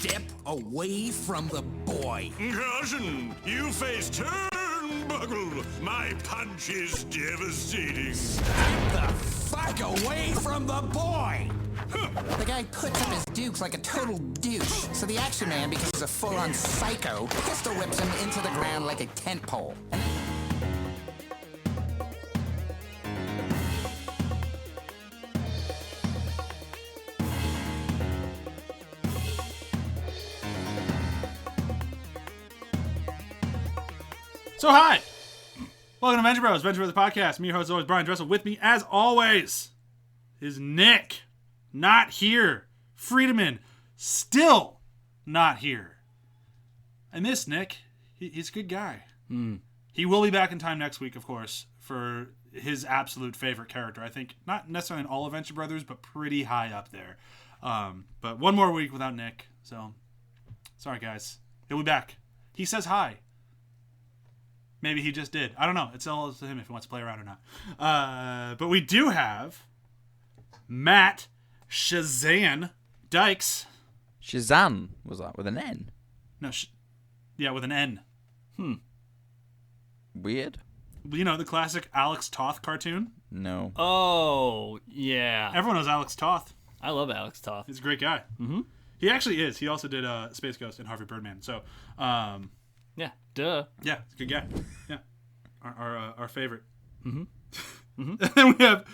step away from the boy. Caution! You face turnbuckle! My punch is devastating. Step the fuck away from the boy! The guy puts up his dukes like a total douche, so the action man, because he's a full-on psycho, pistol whips him into the ground like a tent pole. So hi! Welcome to Venture Bros, Venture Bros Podcast. Me, your host, always Bryan Dressel. With me, as always, is Nick. Not here. Friedemann, still not here. I miss Nick. He's a good guy. He will be back in time next week, of course, for his absolute favorite character. I think not necessarily in all of Venture Brothers, but pretty high up there. But one more week without Nick, so sorry guys. He'll be back. He says hi. Maybe he just did. I don't know. It's all up to him if he wants to play around or not. But we do have Matt Shazzan Dykes. Shazzan was that with an N? No, yeah, with an N. Weird. You know, the classic Alex Toth cartoon? No. Oh, yeah. Everyone knows Alex Toth. I love Alex Toth. He's a great guy. Mm-hmm. He actually is. He also did Space Ghost and Harvey Birdman. So, yeah, duh. yeah, he's a good guy. Yeah. Our favorite. Mm-hmm. Mm-hmm. And then we have...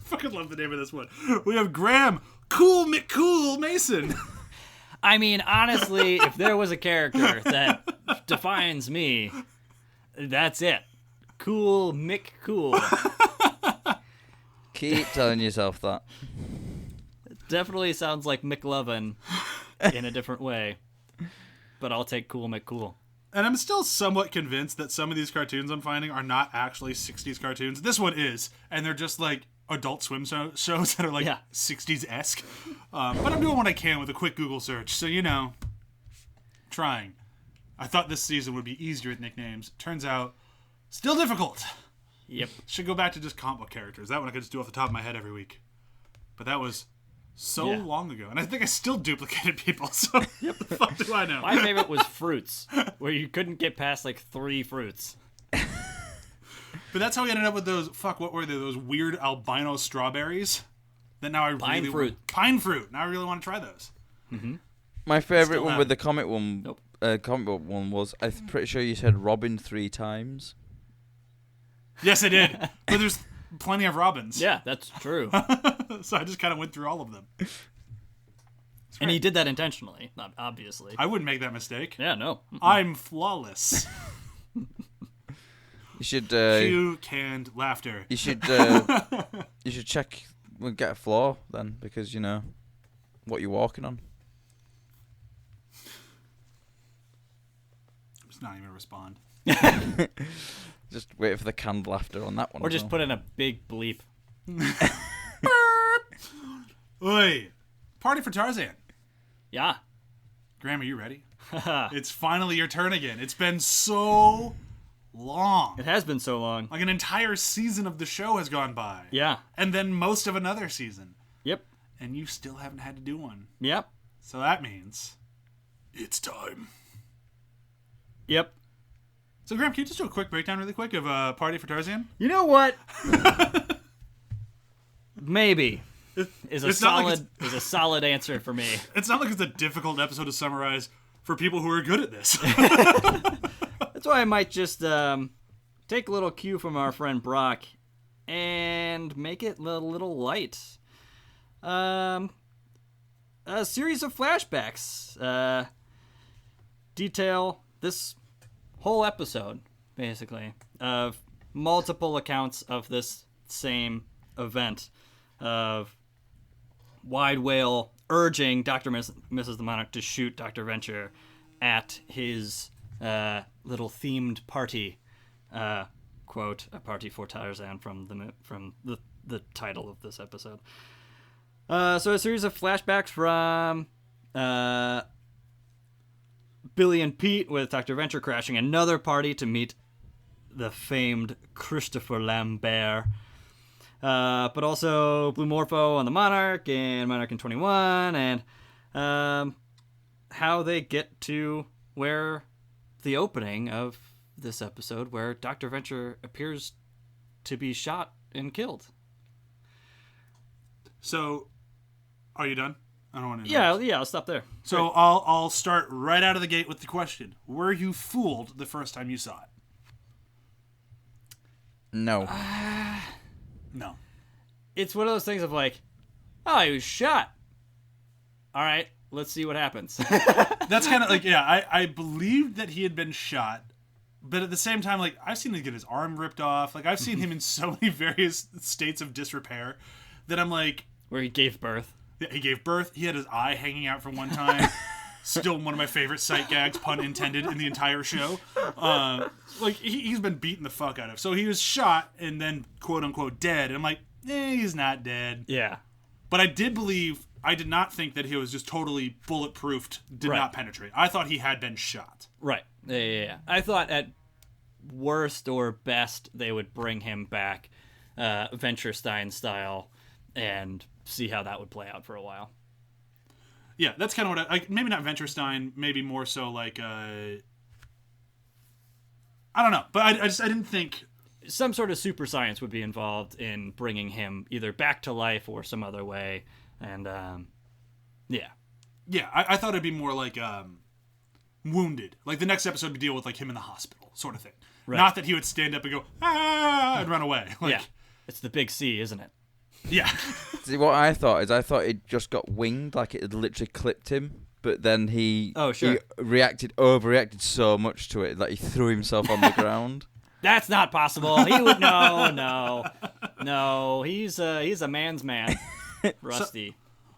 fucking love the name of this one. We have Graham Cool McCool Mason. I mean, honestly, if there was a character that defines me, that's it. Cool McCool. Keep telling yourself that. Definitely sounds like McLovin in a different way. But I'll take Cool McCool. And I'm still somewhat convinced that some of these cartoons I'm finding are not actually 60s cartoons. This one is. And they're just like Adult Swim shows that are like 60s-esque. But I'm doing what I can with a quick Google search. So, you know, trying. I thought this season would be easier with nicknames. Turns out, still difficult. Yep. Should go back to just comic book characters. That one I could just do off the top of my head every week. But that was so long ago. And I think I still duplicated people. So what the fuck do I know? My favorite was fruits, where you couldn't get past like 3 fruits. But that's how we ended up with those, what were they, those weird albino strawberries? That now I Pine really fruit. Pine fruit. Now I really want to try those. Mm-hmm. My favourite Still one have with it. the comic one, comic book one was, I'm pretty sure you said Robin 3 times. Yes, I did. But there's plenty of Robins. Yeah, that's true. So I just kind of went through all of them. And he did that intentionally, obviously. I wouldn't make that mistake. Yeah, no. I'm flawless. You should. Cue canned laughter. You should. You should check. Get a floor then, because you know what you're walking on. I'm just not even respond. Just wait for the canned laughter on that one. Or just put in a big bleep. Oi! Party for Tarzan. Yeah. Graham, are you ready? It's finally your turn again. It's been so long. It has been so long. Like an entire season of the show has gone by. Yeah. And then most of another season. Yep. And you still haven't had to do one. Yep. So that means it's time. Yep. So Graham, can you just do a quick breakdown really quick of Party for Tarzan? You know what? Maybe is a solid answer for me. It's not like it's a difficult episode to summarize for people who are good at this. That's why I might just take a little cue from our friend Brok and make it a little light. A series of flashbacks detail this whole episode, basically, of multiple accounts of this same event of Wide Whale urging Dr. Mrs. the Monarch to shoot Dr. Venture at his little themed party, quote, a party for Tarzan from the title of this episode. So a series of flashbacks from Billy and Pete with Dr. Venture crashing another party to meet the famed Christopher Lambert. But also Blue Morpho on the Monarch and Monarch in 21 and how they get to where the opening of this episode, where Dr. Venture appears to be shot and killed. So, are you done? I don't want to. Yeah, I'll stop there. So Great. I'll start right out of the gate with the question: were you fooled the first time you saw it? No. No. It's one of those things of like, oh, he was shot. All right, let's see what happens. That's kind of like, yeah, I believed that he had been shot, but at the same time, like, I've seen him get his arm ripped off. Like, I've seen him in so many various states of disrepair that I'm like... Where he gave birth. Yeah, he gave birth. He had his eye hanging out for one time. Still one of my favorite sight gags, pun intended, in the entire show. Like, he's been beaten the fuck out of. So he was shot and then, quote-unquote, dead. And I'm like, he's not dead. Yeah. But I did not think that he was just totally bulletproofed, did Right. not penetrate. I thought he had been shot. Right. Yeah. I thought at worst or best they would bring him back Venture Stein style and see how that would play out for a while. Yeah, that's kind of what I... maybe not Venture Stein, maybe more so like... I don't know. But I didn't think... Some sort of super science would be involved in bringing him either back to life or some other way. And, yeah. Yeah, I thought it'd be more like wounded. Like the next episode would deal with like him in the hospital sort of thing. Right. Not that he would stand up and go, ah, and run away. Like, Yeah. It's the big C, isn't it? Yeah. See, what I thought it just got winged, like it had literally clipped him. But then he overreacted so much to it that he threw himself on the ground. That's not possible. He would no. He's a man's man, Rusty.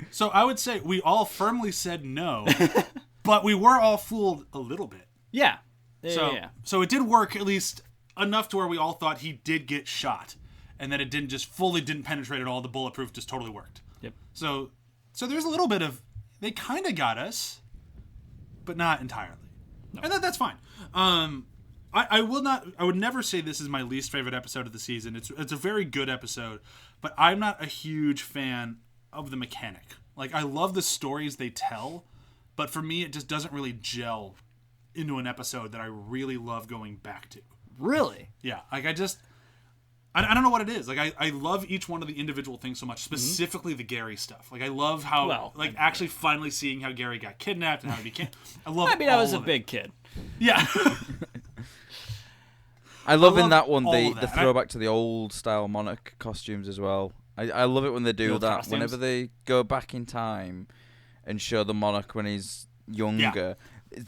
So I would say we all firmly said no, but we were all fooled a little bit. Yeah. So it did work at least enough to where we all thought he did get shot, and that it didn't penetrate at all. The bulletproof just totally worked. Yep. So there's a little bit of, they kind of got us, but not entirely. No. And that's fine. I would never say this is my least favorite episode of the season. It's a very good episode, but I'm not a huge fan of the mechanic. Like, I love the stories they tell, but for me, it just doesn't really gel into an episode that I really love going back to. Really? Yeah. Like, I don't know what it is. Like, I love each one of the individual things so much, specifically the Gary stuff. Like, I love how, actually finally seeing how Gary got kidnapped and how he became... I was a big kid. Yeah. I love in that one all of the that. throwback to the old style Monarch costumes as well. I love it when they do that. Costumes? Whenever they go back in time and show the Monarch when he's younger,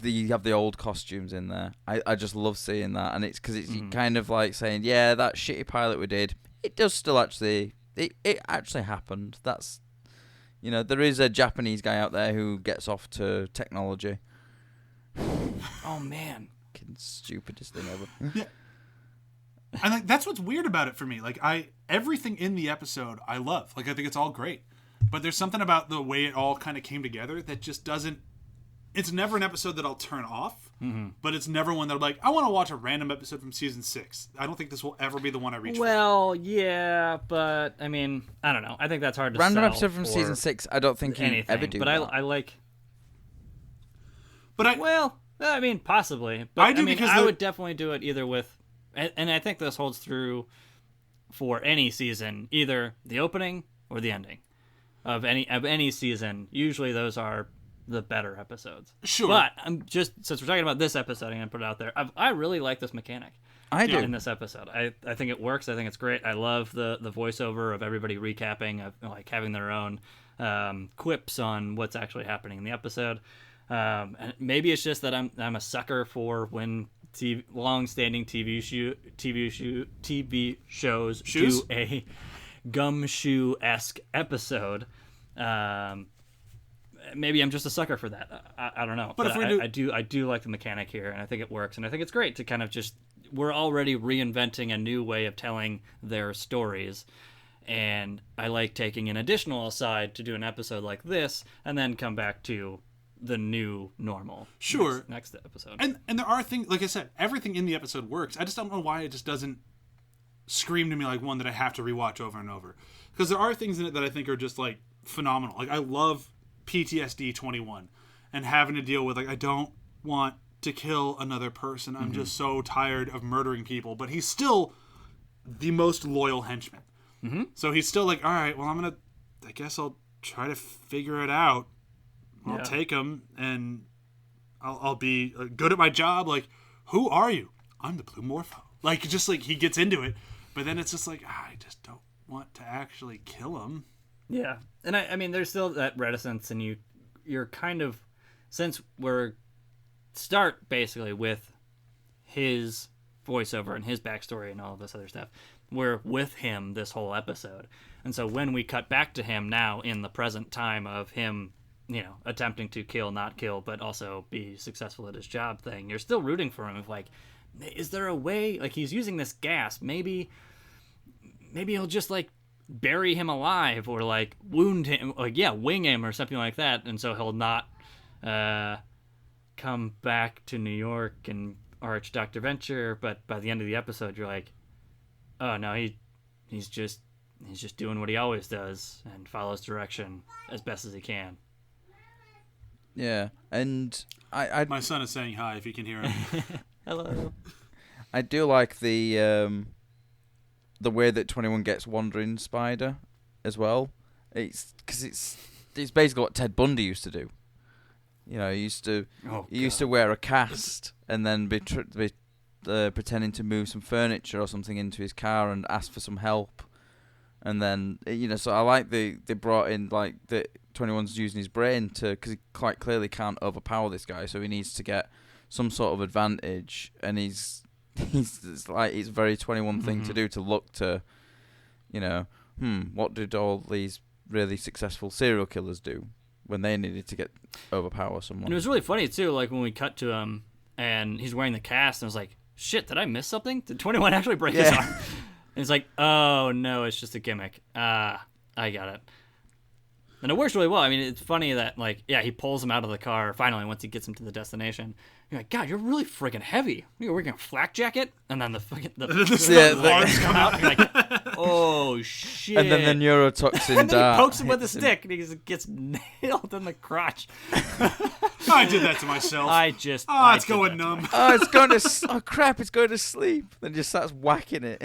you have the old costumes in there. I just love seeing that, and it's because it's kind of like saying, yeah, that shitty pilot we did, it does still actually, it actually happened. That's, there is a Japanese guy out there who gets off to technology. Oh man, Stupidest thing ever. Yeah. And like that's what's weird about it for me. Like everything in the episode I love. Like I think it's all great. But there's something about the way it all kind of came together that just doesn't... It's never an episode that I'll turn off, but it's never one that I'm like, I want to watch a random episode from season 6. I don't think this will ever be the one I reach for. Well, yeah, but I mean, I don't know. I think that's hard to Random sell episode from season 6, I don't think you ever do but that. I like... But Well, I mean, possibly. But I do because I would definitely do it either with... And I think this holds true for any season, either the opening or the ending of any season. Usually those are the better episodes. Sure. But since we're talking about this episode, I'm going to put it out there. I really like this mechanic. I do. In this episode. I think it works. I think it's great. I love the voiceover of everybody recapping, of like having their own quips on what's actually happening in the episode. And maybe it's just that I'm a sucker for when long-standing TV shows do a gumshoe-esque episode. Maybe I'm just a sucker for that. I don't know, but I do like the mechanic here, and I think it works, and I think it's great to kind of just... We're already reinventing a new way of telling their stories, and I like taking an additional aside to do an episode like this, and then come back to the new normal. Sure. Next episode. And there are things, like I said, everything in the episode works. I just don't know why it just doesn't scream to me like one that I have to rewatch over and over. Because there are things in it that I think are just like phenomenal. Like I love PTSD 21. and having to deal with, like, I don't want to kill another person. I'm just so tired of murdering people. But he's still the most loyal henchman. So he's still like, all right, well, I guess I'll try to figure it out. I'll take him, and I'll be good at my job. Like, who are you? I'm the Blue Morpho. Like, just like he gets into it. But then it's just like, I just don't want to actually kill him. Yeah. And I mean, there's still that reticence, and you're kind of, since we're start basically with his voiceover and his backstory and all of this other stuff, we're with him this whole episode. And so when we cut back to him now in the present time of him, you know, attempting to kill, not kill, but also be successful at his job thing, you're still rooting for him of like, is there a way, like, he's using this gas, maybe he'll just like bury him alive or like wound him, like, wing him or something like that, and so he'll not come back to New York and arch Dr. Venture. But by the end of the episode, you're like, oh no, he's just doing what he always does and follows direction as best as he can. Yeah, and I My son is saying hi if you can hear him. Hello. I do like the way that 21 gets Wandering Spider as well. It's because it's basically what Ted Bundy used to do. You know, he used to wear a cast and then be pretending to move some furniture or something into his car and ask for some help. And then, you know, so I like they brought in, like, the 21's using his brain because he quite clearly can't overpower this guy, so he needs to get some sort of advantage, and it's like, it's a very 21 thing to do, to look to, you know, what did all these really successful serial killers do when they needed to overpower someone? And it was really funny too, like when we cut to him and he's wearing the cast, and I was like, shit, did I miss something? Did 21 actually break his arm? And it's like, oh no, it's just a gimmick. I got it. And it works really well. I mean, it's funny that, like, he pulls him out of the car finally once he gets him to the destination. You're like, God, you're really friggin' heavy. You're wearing a flak jacket? And then the arms come out. And you're like, oh, shit. And then the neurotoxin and then he pokes him with a stick, and he just gets nailed in the crotch. I did that to myself. It's going numb. Oh, it's going to... Oh, crap, it's going to sleep. Then just starts whacking it.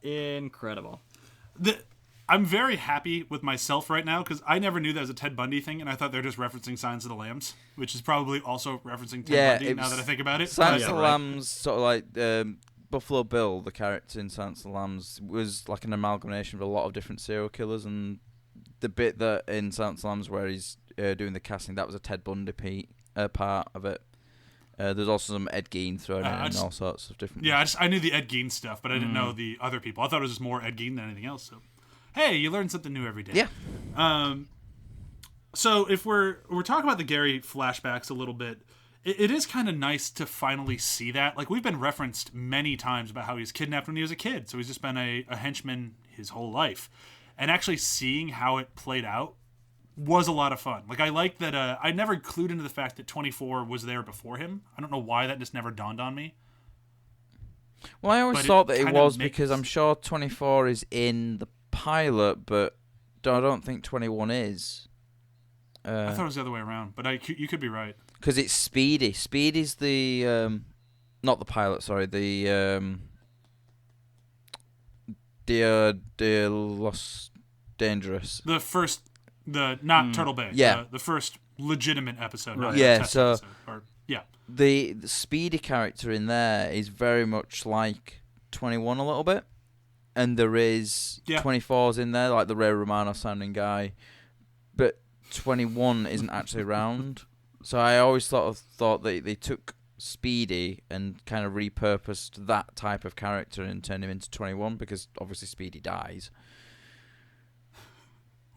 Incredible. I'm very happy with myself right now because I never knew that was a Ted Bundy thing, and I thought they were just referencing Silence of the Lambs, which is probably also referencing Ted Bundy now that I think about it. Silence of the Lambs, sort of like Buffalo Bill, the character in Silence of the Lambs, was like an amalgamation of a lot of different serial killers, and the bit that in Silence of the Lambs where he's doing the casting, that was a Ted Bundy part of it. There's also some Ed Gein thrown in and all sorts of different... Yeah, I knew the Ed Gein stuff, but I didn't know the other people. I thought it was just more Ed Gein than anything else. So, hey, you learn something new every day. Yeah. So if we're talking about the Gary flashbacks a little bit, it is kind of nice to finally see that. Like, we've been referenced many times about how he was kidnapped when he was a kid, so he's just been a henchman his whole life. And actually seeing how it played out was a lot of fun. Like, I like that I never clued into the fact that 24 was there before him. I don't know why that just never dawned on me. Well, I always thought that it was because I'm sure 24 is in the pilot, but I don't think 21 is. I thought it was the other way around, but you could be right. Because it's Speedy. Speedy's the... not the pilot, sorry. The... Dia de los Dangerous. The first... not Turtle Bay. Yeah. The first legitimate episode. Not yeah, test so... episode, yeah. The Speedy character in there is very much like 21 a little bit. And there is 24's in there, like the Ray Romano sounding guy. But 21 isn't actually around. So I always thought that they took Speedy and kind of repurposed that type of character and turned him into 21 because obviously Speedy dies.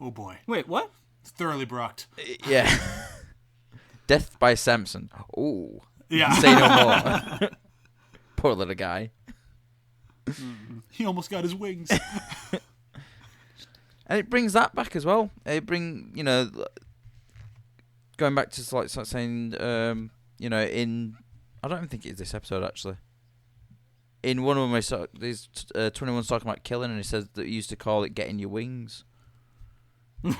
Oh boy. Wait, what? It's thoroughly brocked. Yeah. Death by Samson. Ooh. Yeah. Say no more. Poor little guy. He almost got his wings. And it brings that back as well. Going back to like saying, in... I don't even think it's this episode, actually. In one of them, 21's talking about killing, and he says that he used to call it getting your wings.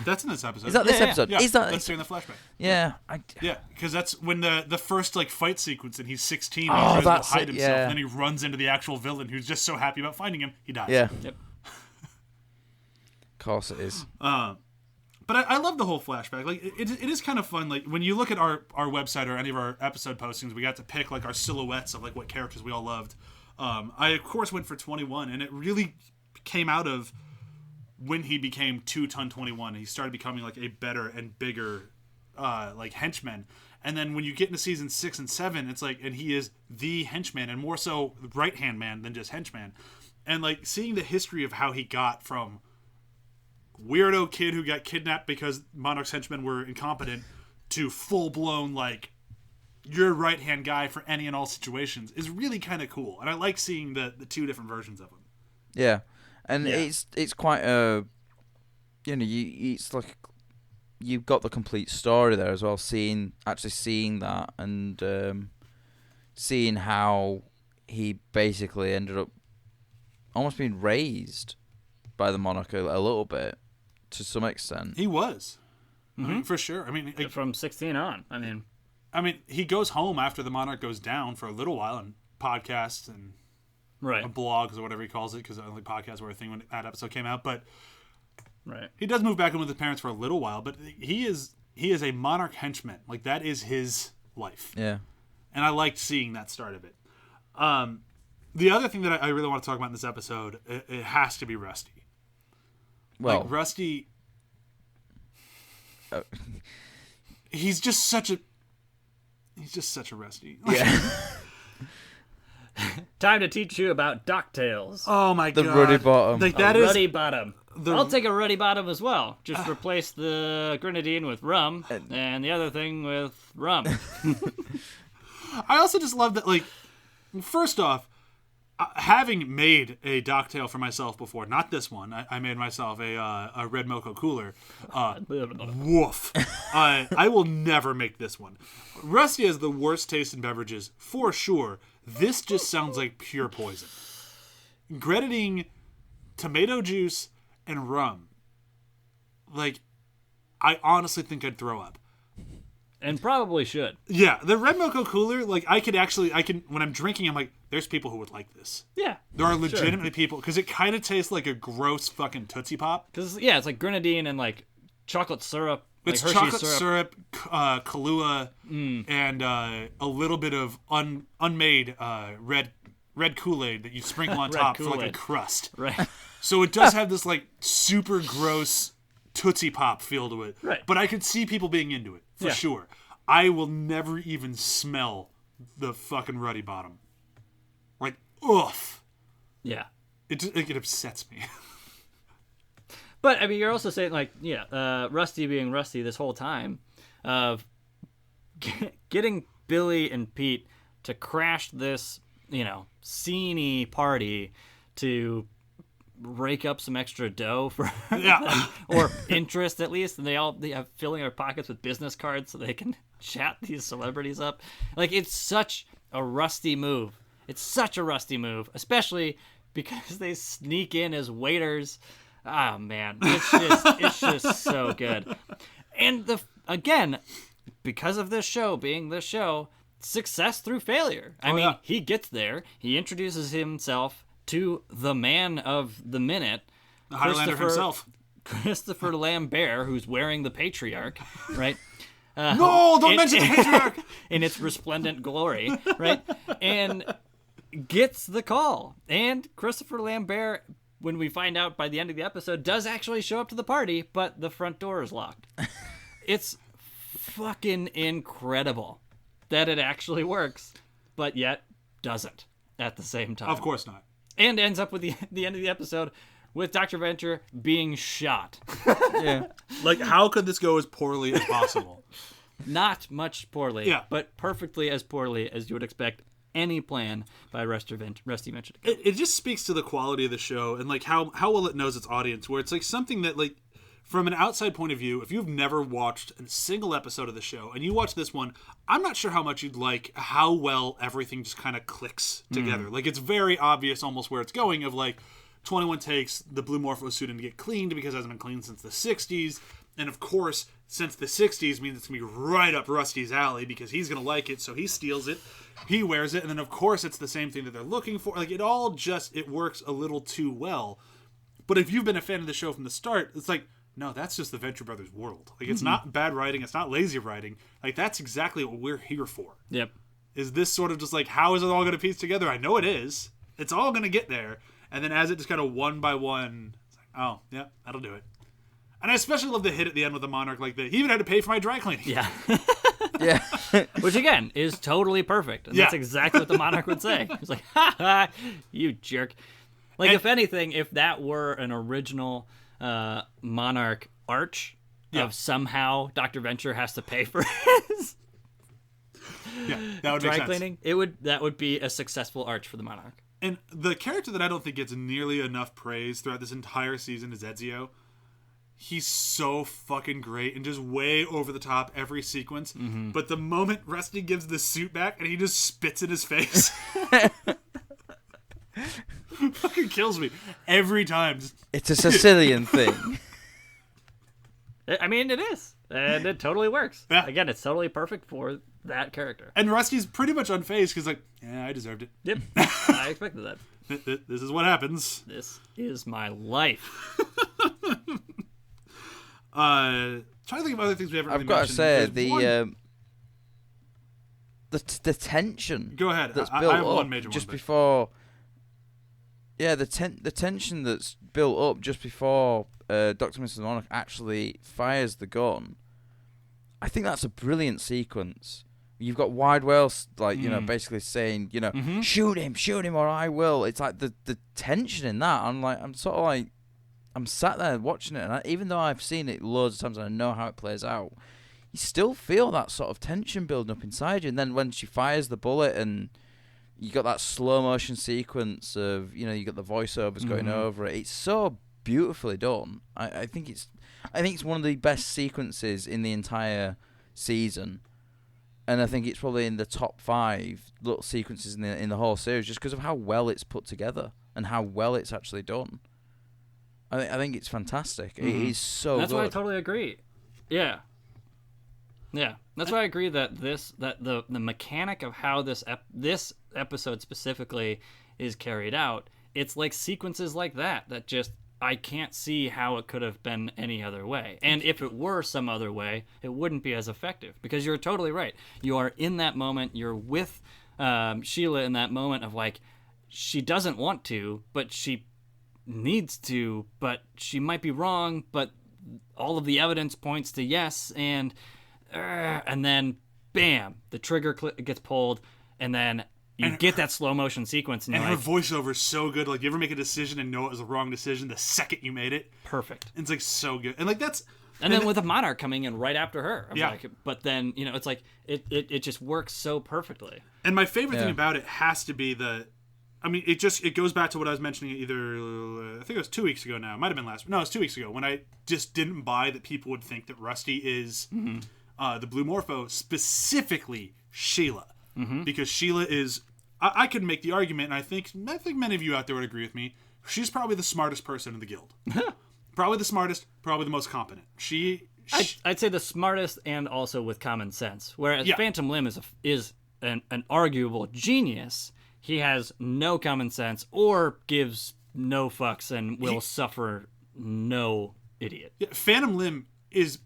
That's in this episode. Is that this Yeah, episode? Yeah, Is that? that's during the flashback. Yeah. Yeah, because that's when the first like fight sequence, and he's 16. Oh, and he's trying that's to hide it, himself, yeah. and then he runs into the actual villain, who's just so happy about finding him, he dies. Yeah. Yep. Of course it is. But I love the whole flashback. Like it is kind of fun. Like when you look at our website or any of our episode postings, we got to pick like our silhouettes of like what characters we all loved. I of course went for 21, and it really came out of when he became 2-ton 21. He started becoming like a better and bigger like henchman. And then when you get into season 6 and 7, it's like, and he is the henchman, and more so right hand man than just henchman. And like seeing the history of how he got from weirdo kid who got kidnapped because Monarch's henchmen were incompetent to full-blown like your right-hand guy for any and all situations is really kind of cool, and I like seeing the two different versions of him. Yeah, and it's quite a, it's like you've got the complete story there as well. Seeing that and seeing how he basically ended up almost being raised by the Monarch a little bit to some extent. He was, I mean, for sure. I mean, From 16 on. I mean, he goes home after the Monarch goes down for a little while, and podcasts and Right. blogs or whatever he calls it, because only podcasts were a thing when that episode came out. But Right. he does move back in with his parents for a little while. But he is a Monarch henchman. Like that is his life. Yeah. And I liked seeing that start of it. The other thing that I really want to talk about in this episode, it has to be Rusty. Well, Like Rusty, he's just such a Rusty. yeah. Time to teach you about DuckTales. Oh my god, The ruddy bottom. Like A that is ruddy bottom. I'll take a ruddy bottom as well. Just replace the grenadine with rum, and the other thing with rum. I also just love that. Like, first off, having made a Docktail for myself before, not this one. I made myself a red mocha cooler. Woof. I will never make this one. Rusty has the worst taste in beverages for sure. This just sounds like pure poison. Grenadine, tomato juice, and rum. Like, I honestly think I'd throw up. And probably should. Yeah, the red mocha cooler, like I can when I'm drinking, I'm like, there's people who would like this. Yeah. There are legitimately people, because it kind of tastes like a gross fucking Tootsie Pop. Because, yeah, it's like grenadine and, like, chocolate syrup. It's like Hershey chocolate syrup, Kahlua, and a little bit of unmade red Kool-Aid that you sprinkle on Red top for like a Kool-Aid. crust. Right. So it does have this like super gross Tootsie Pop feel to it. Right. But I could see people being into it, for sure. I will never even smell the fucking Ruddy Bottom. Like, oof. Yeah. It upsets me. But, I mean, you're also saying, like, Rusty being Rusty this whole time, of getting Billy and Pete to crash this, sceney party to rake up some extra dough for Yeah. or interest at least, and they have filling their pockets with business cards so they can chat these celebrities up. Like, it's such a Rusty move. It's such a Rusty move, especially because they sneak in as waiters. Oh man, it's just so good. And again, because of this show being this show, success through failure. I mean, he gets there, he introduces himself to the man of the minute, The Highlander himself. Christopher Lambert, who's wearing the Patriarch, right? No, don't mention the Patriarch! In its resplendent glory, right? And gets the call. And Christopher Lambert, when we find out by the end of the episode, does actually show up to the party, but the front door is locked. It's fucking incredible that it actually works, but yet doesn't at the same time. Of course not. And ends up with the end of the episode with Dr. Venture being shot. Yeah. Like, how could this go as poorly as possible? Not much poorly, Yeah. but perfectly as poorly as you would expect any plan by Rusty Venture to go. It just speaks to the quality of the show and like how well it knows its audience, where it's like something that, like, from an outside point of view, if you've never watched a single episode of the show and you watch this one, I'm not sure how much you'd like how well everything just kind of clicks together. Like, it's very obvious almost where it's going, of like, 21 takes the Blue Morpho suit in to get cleaned because it hasn't been cleaned since the 60s. And of course, since the 60s means it's going to be right up Rusty's alley because he's going to like it, so he steals it, he wears it, and then of course it's the same thing that they're looking for. Like, it works a little too well. But if you've been a fan of the show from the start, it's like, no, that's just the Venture Brothers world. Like, it's not bad writing, it's not lazy writing. Like, that's exactly what we're here for. Yep. Is this sort of just like, how is it all going to piece together? I know it is. It's all going to get there. And then as it just kind of one by one, it's like, oh, yeah, that'll do it. And I especially love the hit at the end with the Monarch. Like, he even had to pay for my dry cleaning. Yeah. Yeah. Which, again, is totally perfect. And that's exactly what the Monarch would say. He's like, ha ha, you jerk. Like, if anything, if that were an original Monarch arch of somehow Dr. Venture has to pay for his that would dry make sense. cleaning, that would be a successful arch for the Monarch. And the character that I don't think gets nearly enough praise throughout this entire season is Ezio. He's so fucking great and just way over the top every sequence. But the moment Rusty gives the suit back and he just spits in his face, fucking kills me every time. It's a Sicilian thing. I mean, it is. And it totally works. Yeah. Again, it's totally perfect for that character. And Rusty's pretty much unfazed because, like, yeah, I deserved it. Yep. I expected that. This is what happens. This is my life. Trying to think of other things we haven't really I've got to mentioned. say, the tension. Go ahead. That's I built have up one major just one. before. Yeah, the tension that's built up just before Dr. Mrs. Monarch actually fires the gun. I think that's a brilliant sequence. You've got Wide Whale, like, basically saying, shoot him, or I will. It's like the tension in that. I'm sat there watching it, and even though I've seen it loads of times and I know how it plays out, you still feel that sort of tension building up inside you. And then when she fires the bullet and you got that slow motion sequence of, you got the voiceovers going over it. It's so beautifully done. I think it's one of the best sequences in the entire season, and I think it's probably in the top 5 little sequences in the whole series, just because of how well it's put together and how well it's actually done. I think it's fantastic. It is so That's good. why I totally agree. Yeah. Yeah. That's why I agree that the mechanic of how this episode specifically is carried out, it's like sequences like that just I can't see how it could have been any other way. And if it were some other way, it wouldn't be as effective, because you're totally right. You are in that moment. You're with Sheila in that moment of, like, she doesn't want to, but she needs to, but she might be wrong, but all of the evidence points to yes, and then bam, the trigger gets pulled, and then you get that slow motion sequence, and her you're like, voiceover is so good. Like, you ever make a decision and know it was a wrong decision the second you made it? perfect. It's like so good. And like that's And then with a Monarch coming in right after her, I'm Yeah. like, but then it's like it just works so perfectly. And my favorite thing Yeah. about it has to be it goes back to what I was mentioning either, I think it was 2 weeks ago now. It might have been last. No, it was 2 weeks ago when I just didn't buy that people would think that Rusty is the Blue Morpho, specifically Sheila. Because Sheila is, I could make the argument, and I think many of you out there would agree with me, she's probably the smartest person in the guild. Probably the smartest, probably the most competent. I'd say the smartest, and also with common sense. Whereas Yeah. Phantom Limb is an arguable genius. He has no common sense or gives no fucks and will suffer no idiot. Phantom Limb is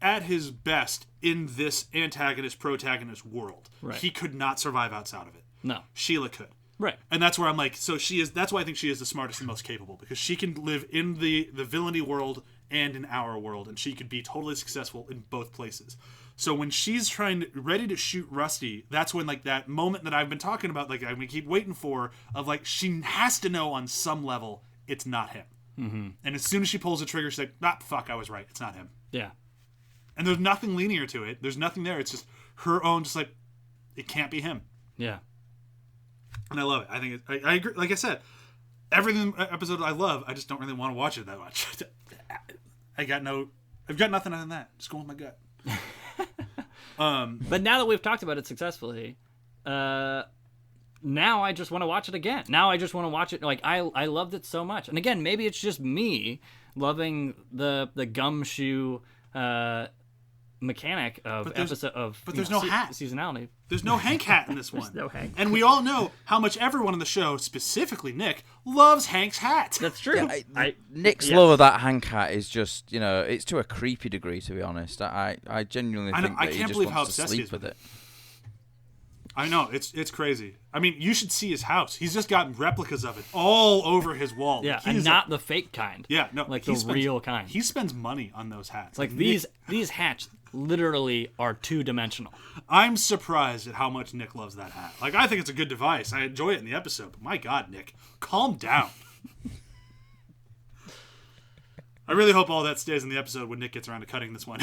at his best in this antagonist-protagonist world. Right. He could not survive outside of it. No. Sheila could. Right. And that's where I'm like, that's why I think she is the smartest and most capable, because she can live in the villainy world and in our world, and she could be totally successful in both places. So when she's ready to shoot Rusty, that's when, like, that moment that I've been talking about, like, I'm gonna keep waiting for, of like, she has to know on some level it's not him. And as soon as she pulls the trigger, she's like, fuck, I was right, it's not him. Yeah. And there's nothing linear to it. There's nothing there. It's just her own, just like, it can't be him. Yeah. And I love it. I think I agree. Like I said, everything episode I love. I just don't really want to watch it that much. I've got nothing other than that. Just going with my gut. But now that we've talked about it successfully, now I just want to watch it again. Now I just want to watch it. Like I loved it so much. And again, maybe it's just me loving the gumshoe mechanic of episode of. But there's no hat. Seasonality. There's no Hank hat in this one. There's no Hank. And we all know how much everyone on the show, specifically Nick, loves Hank's hat. That's true. Yeah, Nick's love of that Hank hat is just, it's to a creepy degree, to be honest. I genuinely think that he just wants to sleep with it. I know, it's crazy. I mean, you should see his house. He's just got replicas of it all over his wall. Yeah, and not the fake kind. Yeah, no. Like the real kind. He spends money on those hats. Like these hats literally are two-dimensional. I'm surprised at how much Nick loves that hat. Like, I think it's a good device. I enjoy it in the episode. But my God, Nick, calm down. I really hope all that stays in the episode when Nick gets around to cutting this one.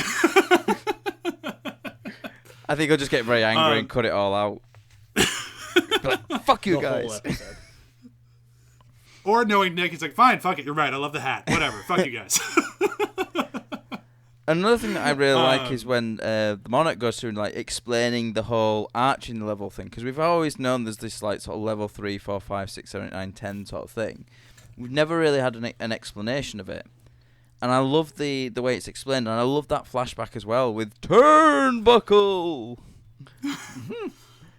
I think he'll just get very angry and cut it all out. Like, fuck you guys. Or knowing Nick, he's like, fine, fuck it, you're right, I love the hat. Whatever, fuck you guys. Another thing that I really like is when the Monarch goes through and like explaining the whole arching level thing, because we've always known there's this like sort of level 3, 4, 5, 6, 7, 8, 9, 10 sort of thing. We've never really had an explanation of it. And I love the way it's explained, and I love that flashback as well with Turnbuckle.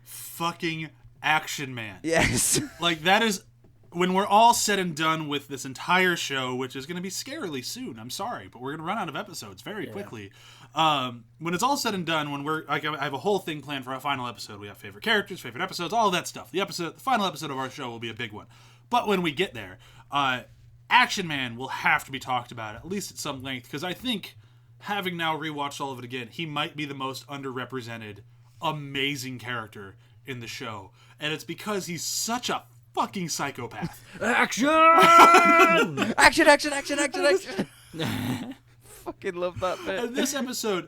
Fucking Action Man. Yes. Like, that is, when we're all said and done with this entire show, which is going to be scarily soon, I'm sorry, but we're going to run out of episodes very quickly. When it's all said and done, when I have a whole thing planned for our final episode. We have favorite characters, favorite episodes, all of that stuff. The final episode of our show will be a big one. But when we get there, Action Man will have to be talked about, at least at some length, because I think, having now rewatched all of it again, he might be the most underrepresented, amazing character in the show. And it's because he's such a fucking psychopath. Action! action! Fucking love that bit. And this episode,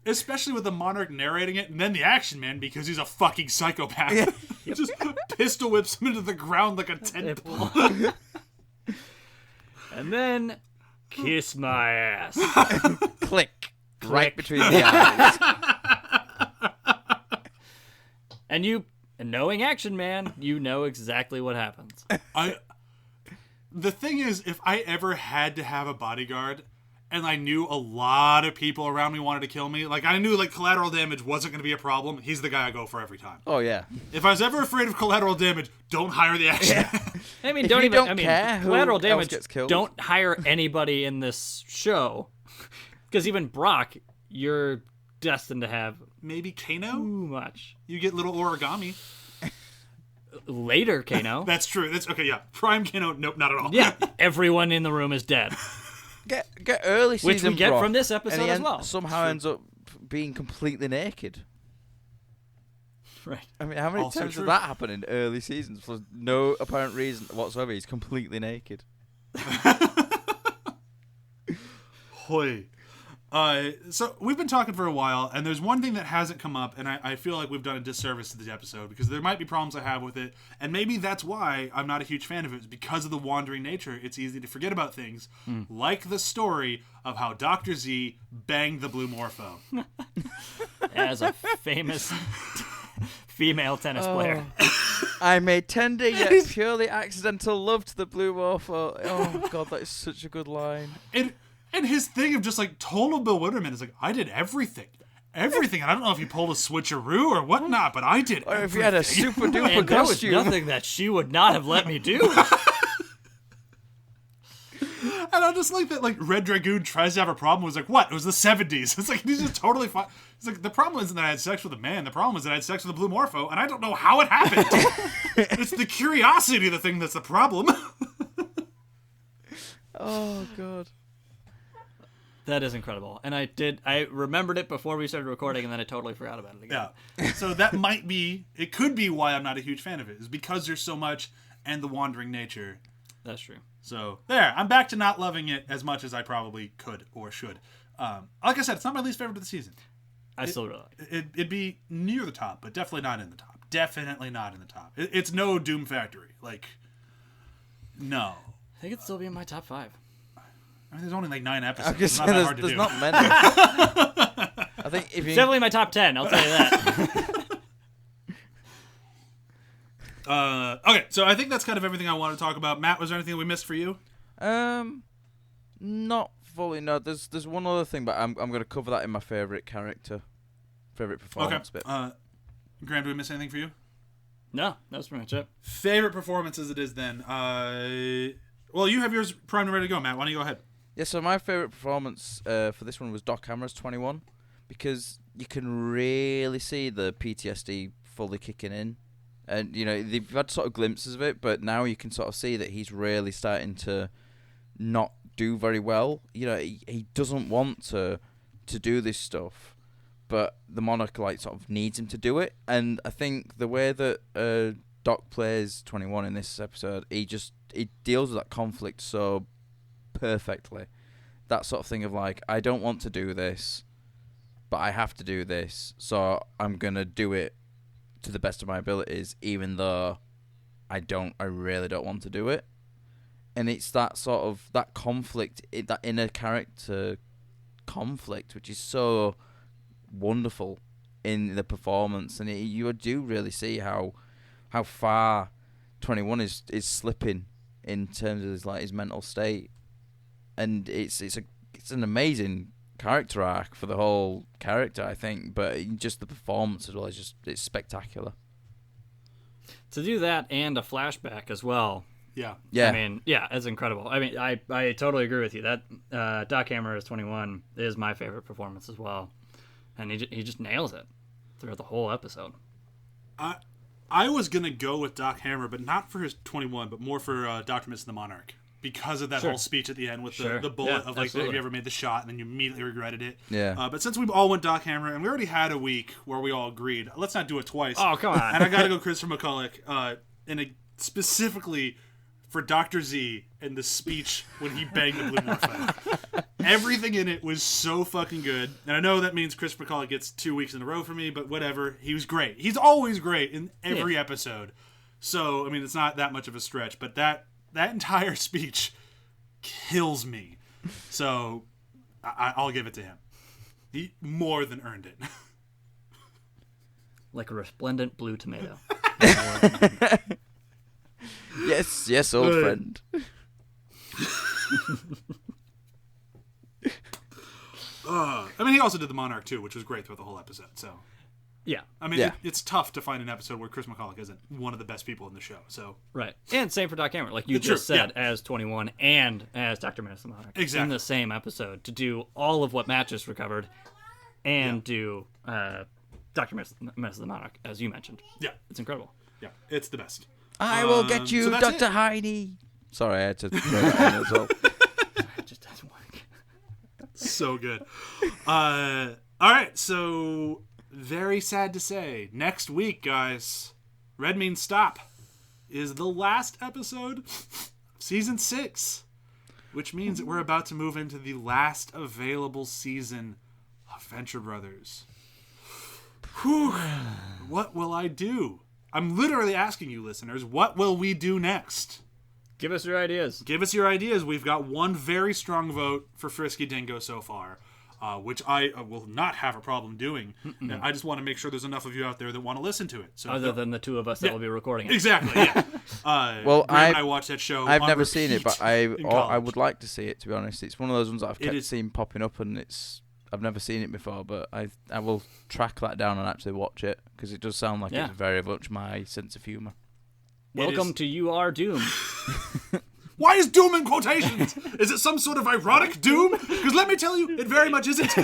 especially with the Monarch narrating it, and then the Action Man, because he's a fucking psychopath, he just pistol whips him into the ground like a tent pole. And then, kiss my ass. Click. Right between the eyes. And knowing Action Man, you know exactly what happens. The thing is, if I ever had to have a bodyguard, and I knew a lot of people around me wanted to kill me, like I knew like collateral damage wasn't going to be a problem, he's the guy I go for every time. Oh yeah. If I was ever afraid of collateral damage, don't hire the Action Man. I mean, don't care who collateral else damage. gets killed. Don't hire anybody in this show, because even Brok, you're destined to have Maybe Kano? too much. You get little origami. Later, Kano. That's true. That's okay. Yeah, Prime Kano. Nope, not at all. Yeah, everyone in the room is dead. Get early season, Which we get Brok, from this episode and he as well. somehow ends up being completely naked. Right. I mean, how many Also times true. did that happen in early seasons for no apparent reason whatsoever? He's completely naked. Hoy. So we've been talking for a while, and there's one thing that hasn't come up, and I feel like we've done a disservice to the episode, because there might be problems I have with it, and maybe that's why I'm not a huge fan of it. It's because of the wandering nature. It's easy to forget about things, like the story of how Dr. Z banged the Blue Morpho. As a famous female tennis player. I made tender yet purely accidental love to the Blue Morpho. Oh god, that is such a good line. And his thing of just like total bewilderment is like, I did everything. And I don't know if he pulled a switcheroo or whatnot, but I did Or everything. if you had a super duper And there was costume. nothing that she would not have let me do. And I just like that, like, Red Dragoon tries to have a problem. It was like, what? It was the 70s. It's like, he's just totally fine. It's like, the problem isn't that I had sex with a man. The problem is that I had sex with a Blue Morpho, and I don't know how it happened. It's the curiosity of the thing that's the problem. Oh god. That is incredible. And I remembered it before we started recording, and then I totally forgot about it again. Yeah. So that might be, it could be why I'm not a huge fan of it, is because there's so much and the wandering nature. That's true. So there, I'm back to not loving it as much as I probably could or should. Like I said, it's not my least favorite of the season. I still really like it. It'd be near the top, but definitely not in the top. Definitely not in the top. It's no Doom Factory. Like, no. I think it'd still be in my top 5. I mean, there's only like 9 episodes. It's It's not that hard to there's do. not many. I think if you Definitely my top 10, I'll tell you that. Okay, so I think that's kind of everything I want to talk about. Matt, was there anything we missed for you? Not fully. No, there's one other thing, but I'm going to cover that in my favorite performance bit. Graham, do we miss anything for you? No, that's pretty much it. Favorite performance as it is then. Well, you have yours primed and ready to go, Matt. Why don't you go ahead? Yeah, so my favorite performance for this one was Doc Hammer's 21, because you can really see the PTSD fully kicking in. And, you know, they've had sort of glimpses of it, but now you can sort of see that he's really starting to not do very well. You know, he doesn't want to do this stuff, but the Monarch, like, sort of needs him to do it. And I think the way that Doc plays 21 in this episode, he deals with that conflict so perfectly. That sort of thing of, like, I don't want to do this, but I have to do this, so I'm going to do it to the best of my abilities, even though I really don't want to do it. And it's that sort of, that conflict, that inner character conflict, which is so wonderful in the performance. And you do really see how far 21 is slipping in terms of his mental state. And it's an amazing character arc for the whole character, I think, but just the performance as well it's spectacular. To do that and a flashback as well. Yeah. I mean, yeah, it's incredible. I mean, I totally agree with you. That Doc Hammer as 21 is my favorite performance as well, and he just nails it throughout the whole episode. I was gonna go with Doc Hammer, but not for his 21, but more for Dr. Miss and the Monarch. Because of that whole speech at the end with the bullet of, like, have you ever made the shot, and then you immediately regretted it. Yeah. But since we all went Doc Hammer, and we already had a week where we all agreed, let's not do it twice. Oh, come on. And I got to go Christopher McCulloch, specifically for Dr. Z and the speech when he banged the Blue Morphin. Everything in it was so fucking good. And I know that means Christopher McCulloch gets 2 weeks in a row for me, but whatever. He was great. He's always great in every episode. So, I mean, it's not that much of a stretch, but that entire speech kills me. So I'll give it to him. He more than earned it. Like a resplendent blue tomato. Yes, old friend. I mean, he also did the Monarch too, which was great throughout the whole episode. So yeah, I mean, it's tough to find an episode where Chris McCulloch isn't one of the best people in the show. So right, and same for Doc Hammer, like you just said, as 21 and as Dr. Menace the Monarch, in the same episode, to do all of what Matt just recovered, and do Dr. Menace the Monarch, as you mentioned. Yeah, it's incredible. Yeah, it's the best. I will get you, so Dr. Heine. Sorry, I had to throw that in as well. It just doesn't work. So good. All right, so very sad to say, next week, guys, Red Means Stop is the last episode of Season 6, which means that we're about to move into the last available season of Venture Brothers. Whew. What will I do? I'm literally asking you, listeners, what will we do next? Give us your ideas. Give us your ideas. We've got one very strong vote for Frisky Dingo so far, which I will not have a problem doing. I just want to make sure there's enough of you out there that want to listen to it. So other than the two of us that will be recording it. Exactly, yeah. Well, I watched that show. I've never seen it, but I would like to see it, to be honest. It's one of those ones that I've kept seeing popping up, and I've never seen it before, but I will track that down and actually watch it, because it does sound like it's very much my sense of humour. Welcome to You Are Doom. Why is Doom in quotations? Is it some sort of ironic doom? Because let me tell you, it very much isn't.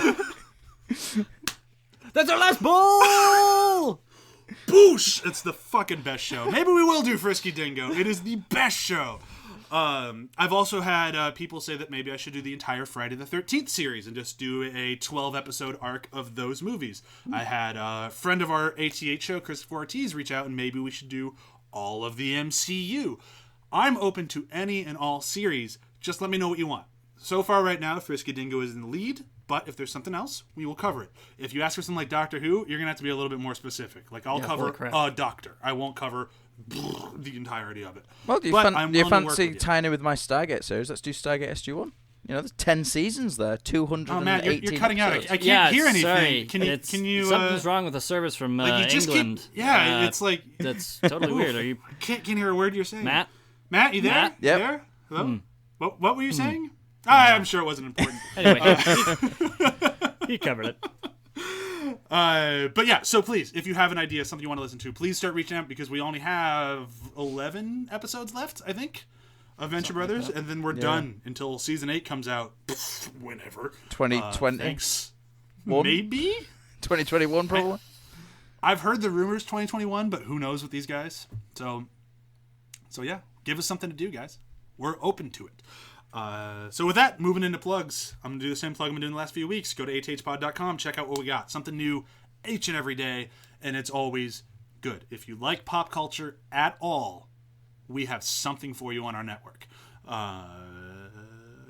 That's our last bull! Boosh! It's the fucking best show. Maybe we will do Frisky Dingo. It is the best show. I've also had people say that maybe I should do the entire Friday the 13th series and just do a 12-episode arc of those movies. I had a friend of our ATH show, Christopher Ortiz, reach out, and maybe we should do all of the MCU. I'm open to any and all series. Just let me know what you want. So far right now, Frisky Dingo is in the lead, but if there's something else, we will cover it. If you ask for something like Doctor Who, you're going to have to be a little bit more specific. Like, I'll cover a doctor. I won't cover the entirety of it. Well, do you fancy tying it with my Stargate series? Let's do Stargate SG-1. You know, there's 10 seasons there, 218 Oh, Matt, you're cutting out. episodes. I can't hear anything. Sorry. Can you? Something's wrong with the service from like you just England. it's like That's totally weird. Are you can't hear a word you're saying. Matt? Matt, you there? Matt? Yep. There? Hello? What were you saying? I'm sure it wasn't important. Anyway, he covered it. But yeah, so please, if you have an idea, something you want to listen to, please start reaching out because we only have 11 episodes left, I think, of Venture Brothers, and then we're done until season 8 comes out whenever. 2020? Thanks. One? Maybe? 2021, probably? I've heard the rumors 2021, but who knows with these guys? So yeah, give us something to do, guys. We're open to it. So with that, moving into plugs, I'm going to do the same plug I've been doing the last few weeks. Go to athpod.com, check out what we got. Something new each and every day, and it's always good. If you like pop culture at all, we have something for you on our network.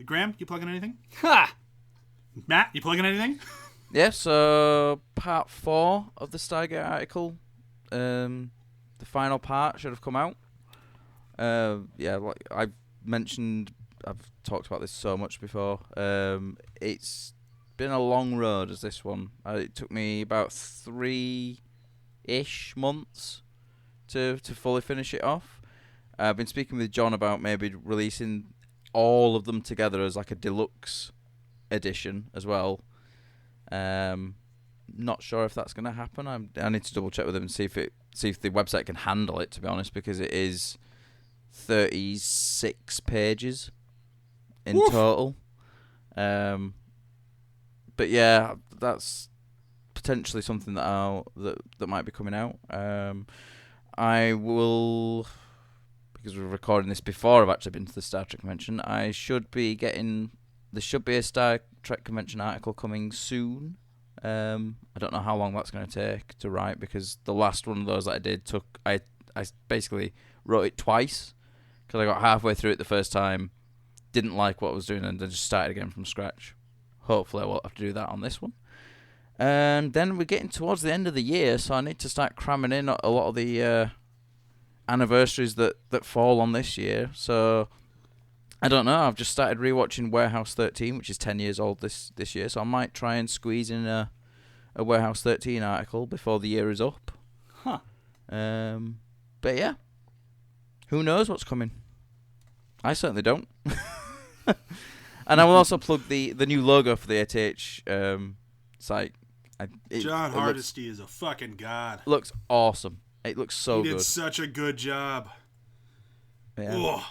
Graham, you plugging anything? Ha! Matt, you plugging anything? Yeah, so part 4 of the Stargate article, the final part should have come out. Yeah, like I've mentioned, I've talked about this so much before. It's been a long road as this one. It took me about 3-ish months to fully finish it off. I've been speaking with John about maybe releasing all of them together as like a deluxe edition as well. Not sure if that's going to happen. I need to double check with him and see if the website can handle it, to be honest, because it is 36 pages in total. But yeah, that's potentially something that that might be coming out. I will, because we're recording this before I've actually been to the Star Trek convention, there should be a Star Trek convention article coming soon. I don't know how long that's going to take to write, because the last one of those that I did I basically wrote it twice, because I got halfway through it the first time, didn't like what I was doing, and then just started again from scratch. Hopefully I won't have to do that on this one. And then we're getting towards the end of the year, so I need to start cramming in a lot of the anniversaries that fall on this year. So I don't know. I've just started rewatching Warehouse 13, which is 10 years old this year. So I might try and squeeze in a Warehouse 13 article before the year is up. Huh. But yeah, who knows what's coming? I certainly don't. And I will also plug the new logo for the ATH site. John Hardesty is a fucking god. Looks awesome. It looks so He good. did such a good job. Yeah. Ugh.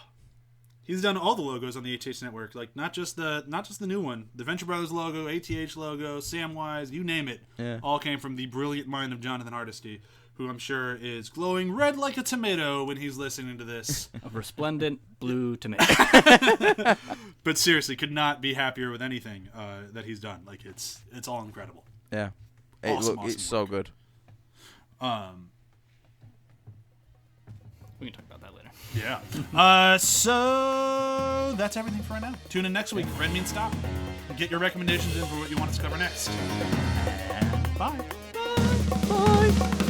He's done all the logos on the ATH network, like not just the new one. The Venture Brothers logo, ATH logo, Samwise, you name it. Yeah. All came from the brilliant mind of Jonathan Hardesty, who I'm sure is glowing red like a tomato when he's listening to this. A resplendent blue tomato. But seriously, could not be happier with anything that he's done. Like it's all incredible. Yeah. Awesome It's so good. We can talk about that later. Yeah. So that's everything for right now. Tune in next week. Red means stop. Get your recommendations in for what you want us to cover next. And bye. Bye.